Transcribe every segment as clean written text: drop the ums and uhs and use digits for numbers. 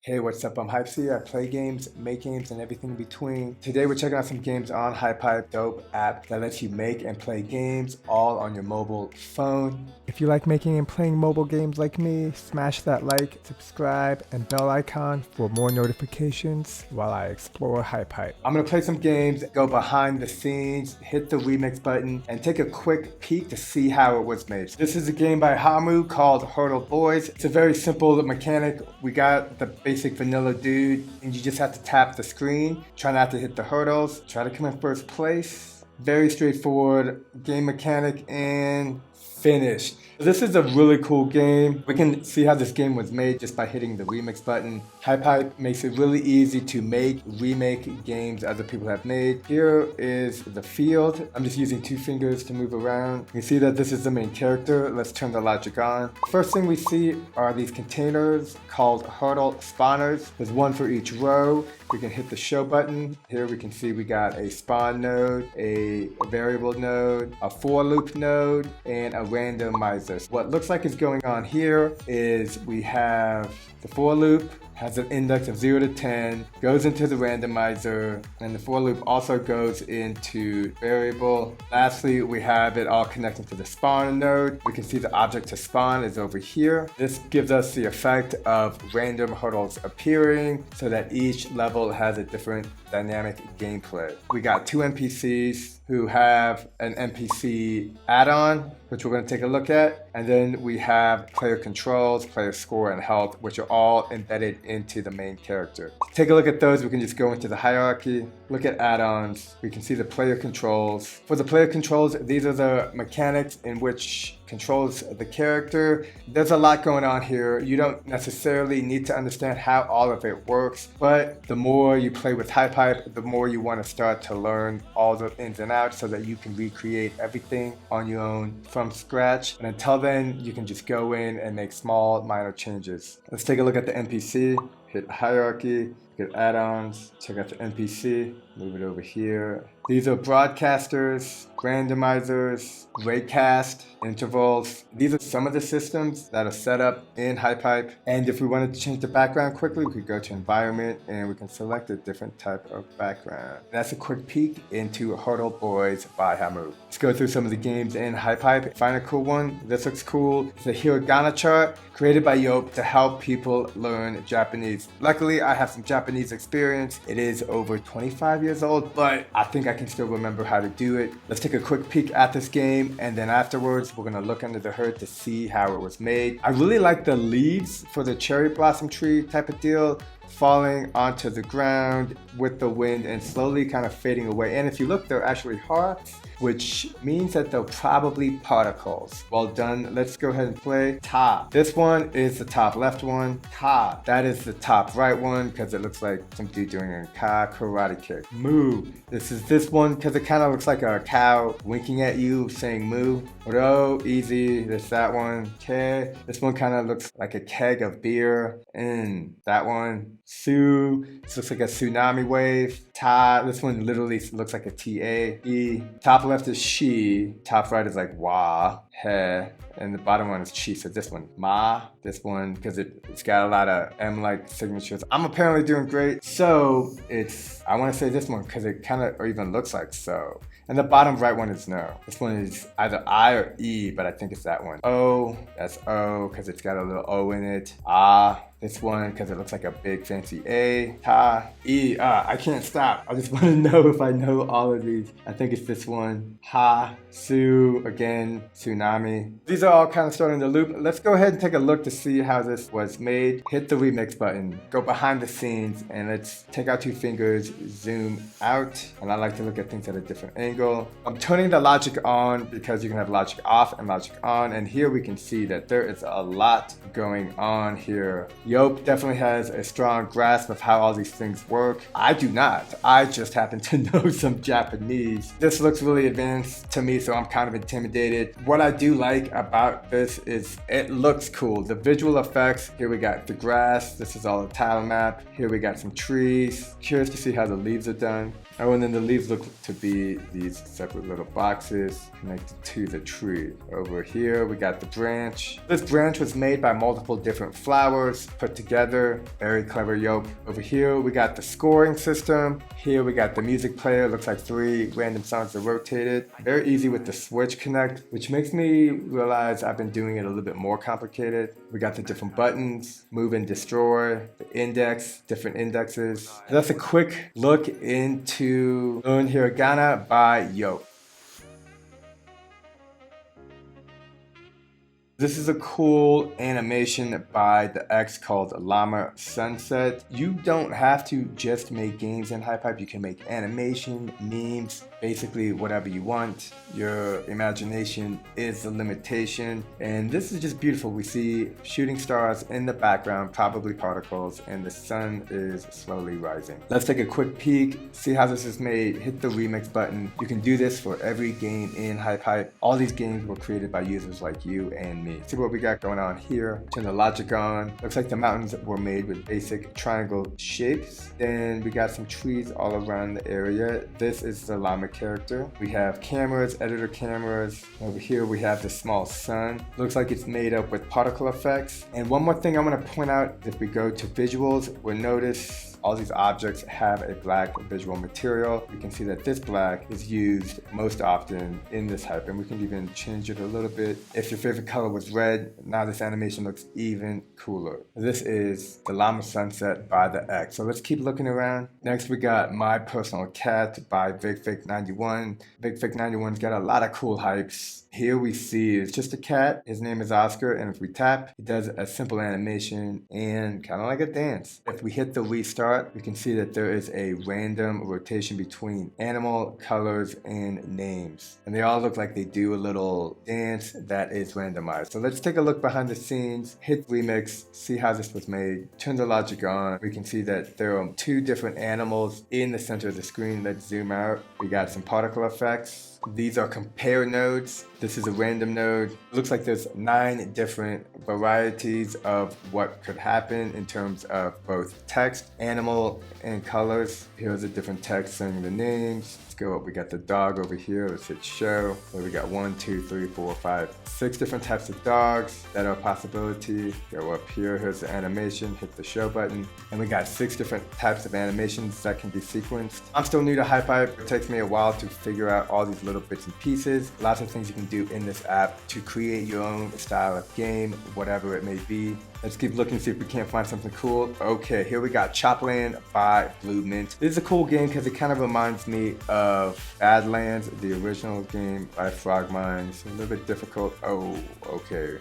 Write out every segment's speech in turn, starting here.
Hey, what's up? I'm HypeHype. I play games, make games, and everything in between. Today we're checking out some games on HypeHype, dope app that lets you make and play games all on your mobile phone. If you like making and playing mobile games like me, smash that like, subscribe, and bell icon for more notifications while I explore HypeHype. I'm gonna play some games, go behind the scenes, hit the remix button, and take a quick peek to see how it was made. This is a game by Hamu called Hurdle Boys. It's a very simple mechanic. We got the basic vanilla dude, and you just have to tap the screen, try not to hit the hurdles, try to come in first place. Very straightforward game mechanic and finished. This is a really cool game. We can see how this game was made just by hitting the remix button. HypeHype makes it really easy to remake games other people have made. Here is the field. I'm just using 2 fingers to move around. You can see that this is the main character. Let's turn the logic on. First thing we see are these containers called hurdle spawners. There's one for each row. We can hit the show button. Here we can see we got a spawn node, a variable node, a for loop node, and a randomizer. What looks like is going on here is we have the for loop, has an index of 0 to 10, goes into the randomizer, and the for loop also goes into variable. Lastly, we have it all connecting to the spawn node. We can see the object to spawn is over here. This gives us the effect of random hurdles appearing so that each level has a different dynamic gameplay. We got 2 NPCs who have an NPC add-on, which we're going to take a look at. And then we have player controls, player score, and health, which are all embedded into the main character. To take a look at those, we can just go into the hierarchy, look at add-ons. We can see the player controls. For the player controls, these are the mechanics in which controls the character. There's a lot going on here. You don't necessarily need to understand how all of it works, but the more you play with HypeHype, the more you want to start to learn all the ins and outs so that you can recreate everything on your own from scratch. And until then, you can just go in and make small, minor changes. Let's take a look at the NPC. Hit hierarchy, get add-ons, check out the NPC, move it over here. These are broadcasters, randomizers, raycast, intervals. These are some of the systems that are set up in HypeHype. And if we wanted to change the background quickly, we could go to environment and we can select a different type of background. That's a quick peek into Hurdle Boys by Hamu. Let's go through some of the games in HypeHype. Find a cool one. This looks cool. It's a hiragana chart created by Yope to help people learn Japanese. Luckily, I have some Japanese experience. It is over 25 years old, but I think I can still remember how to do it. Let's take a quick peek at this game, and then afterwards, we're gonna look under the hood to see how it was made. I really like the leaves for the cherry blossom tree type of deal, falling onto the ground with the wind and slowly kind of fading away. And if you look, they're actually hearts, which means that they're probably particles. Well done. Let's go ahead and play. Ta. This one is the top left one. Ta. That is the top right one because it looks like some dude doing a karate kick. Moo. This is this one because it kind of looks like a cow winking at you saying moo. Ro. Easy. There's that one. Ke. This one kind of looks like a keg of beer. And that one. Su. This looks like a tsunami wave. Ta. This one literally looks like a TA. E. Top left is she. Top right is like wa. He. And the bottom one is chi. So this one, ma. This one, because it's got a lot of M-like signatures. I'm apparently doing great. So I want to say this one because it kind of or even looks like so. And the bottom right one is no. This one is either I or E, but I think it's that one. O, that's O because it's got a little O in it. Ah, this one because it looks like a big fancy A. Ta, E, I can't stop. I just want to know if I know all of these. I think it's this one. Ha, Su, again, tsunami. These are all kind of starting the loop. Let's go ahead and take a look to see how this was made. Hit the remix button, go behind the scenes, and let's take out 2 fingers, zoom out. And I like to look at things at a different angle. I'm turning the logic on because you can have logic off and logic on. And here we can see that there is a lot going on here. Yope definitely has a strong grasp of how all these things work. I do not. I just happen to know some Japanese. This looks really advanced to me, so I'm kind of intimidated. What I do like about this is it looks cool. The visual effects, here we got the grass. This is all a tile map. Here we got some trees. Curious to see how the leaves are done. Oh, and then the leaves look to be these separate little boxes connected to the tree. Over here, we got the branch. This branch was made by multiple different flowers put together. Very clever yoke. Over here we got the scoring system. Here we got the music player. Looks like 3 random songs are rotated. Very easy with the switch connect, which makes me realize I've been doing it a little bit more complicated. We got the different buttons, move and destroy, the index, different indexes. So that's a quick look into Learn Hiragana by Yoke. This is a cool animation by the X called Llama Sunset. You don't have to just make games in HypeHype. You can make animation, memes, basically whatever you want. Your imagination is the limitation. And this is just beautiful. We see shooting stars in the background, probably particles, and the sun is slowly rising. Let's take a quick peek, see how this is made. Hit the remix button. You can do this for every game in HypeHype. All these games were created by users like you and me. See what we got going on here. Turn the logic on. Looks like the mountains were made with basic triangle shapes. Then we got some trees all around the area. This is the llama character. We have cameras, editor cameras. Over here we have the small sun. Looks like it's made up with particle effects. And one more thing I want to point out, if we go to visuals, we'll notice all these objects have a black visual material. You can see that this black is used most often in this hype, and we can even change it a little bit. If your favorite color was red, now this animation looks even cooler. This is the Llama Sunset by the X. So let's keep looking around. Next we got My Personal Cat by BigFake91. BigFake91's got a lot of cool hypes. Here we see it's just a cat. His name is Oscar, and if we tap, it does a simple animation and kind of like a dance. If we hit the restart, we can see that there is a random rotation between animal, colors, and names. And they all look like they do a little dance that is randomized. So let's take a look behind the scenes, hit remix, see how this was made, turn the logic on. We can see that there are 2 different animals in the center of the screen. Let's zoom out. We got some particle effects. These are compare nodes. This is a random node. It looks like there's 9 different varieties of what could happen in terms of both text, animal, and colors. Here's a different text saying the names. Let's go up. We got the dog over here. Let's hit show. There we got 1, 2, 3, 4, 5, 6 different types of dogs that are a possibility. Go up here. Here's the animation. Hit the show button. And we got 6 different types of animations that can be sequenced. I'm still new to HypeHype. It takes me a while to figure out all these little bits and pieces. Lots of things you can do in this app to create your own style of game, whatever it may be. Let's keep looking, see if we can't find something cool. Okay, here we got Chopland by Blue Mint. This is a cool game because it kind of reminds me of Badlands, the original game by Frogmine. It's a little bit difficult. Oh, okay.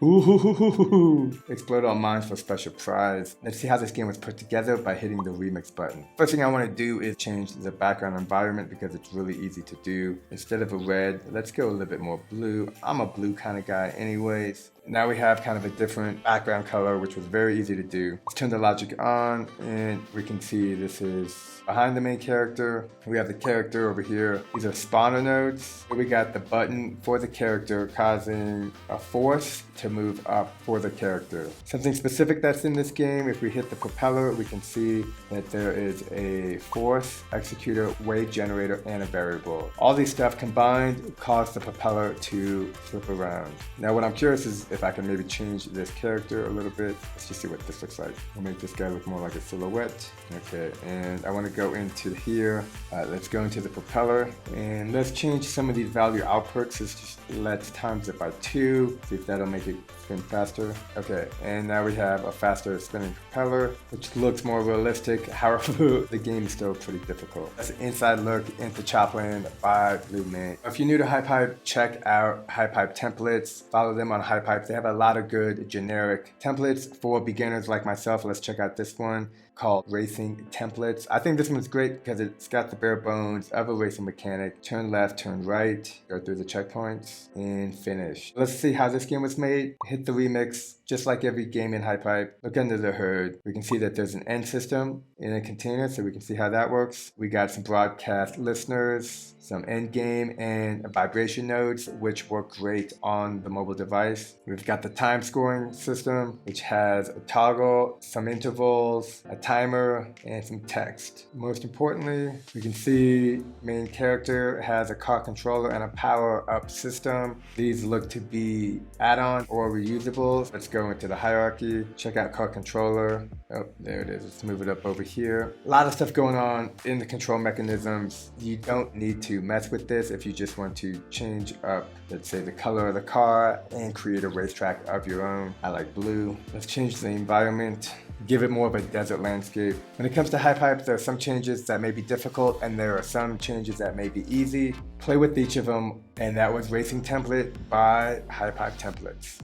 Ooh, explode all minds for special prize. Let's see how this game was put together by hitting the remix button. First thing I want to do is change the background environment because it's really easy to do. Instead of a red, let's go a little bit more blue. I'm a blue kind of guy anyways. Now we have kind of a different background color, which was very easy to do. Let's turn the logic on and we can see this is behind the main character. We have the character over here. These are spawner nodes. Here we got the button for the character causing a force to move up for the character. Something specific that's in this game, if we hit the propeller, we can see that there is a force, executor, wave generator, and a variable. All these stuff combined cause the propeller to flip around. Now what I'm curious is if I can maybe change this character a little bit. Let's just see what this looks like. We'll make this guy look more like a silhouette. Okay, and I want to go into here. Let's go into the propeller and let's change some of these value outputs. Let's times it by 2. See if that'll make it spin faster. Okay, and now we have a faster spinning propeller, which looks more realistic. However, the game is still pretty difficult. That's an inside look into Chopland by Blue Mint. If you're new to HypeHype, check out HypeHype templates. Follow them on HypeHype. They have a lot of good generic templates for beginners like myself. Let's check out this one called Racing Templates. I think this one's great because it's got the bare bones of a racing mechanic. Turn left, turn right, go through the checkpoints, and finish. Let's see how this game was made. Hit the remix, just like every game in HypeHype, look under the hood. We can see that there's an end system in a container, so we can see how that works. We got some broadcast listeners, some end game, and vibration nodes, which work great on the mobile device. We've got the time scoring system, which has a toggle, some intervals, a timer, and some text. Most importantly, we can see main character has a car controller and a power-up system. These look to be add-on or reusable. Let's go into the hierarchy. Check out car controller. Oh, there it is. Let's move it up over here. A lot of stuff going on in the control mechanisms. You don't need to mess with this if you just want to change up, let's say, the color of the car and create a racetrack of your own. I like blue. Let's change the environment, give it more of a desert landscape. When it comes to HypeHype, there are some changes that may be difficult and there are some changes that may be easy. Play with each of them, and that was Racing Template by HypeHype Templates.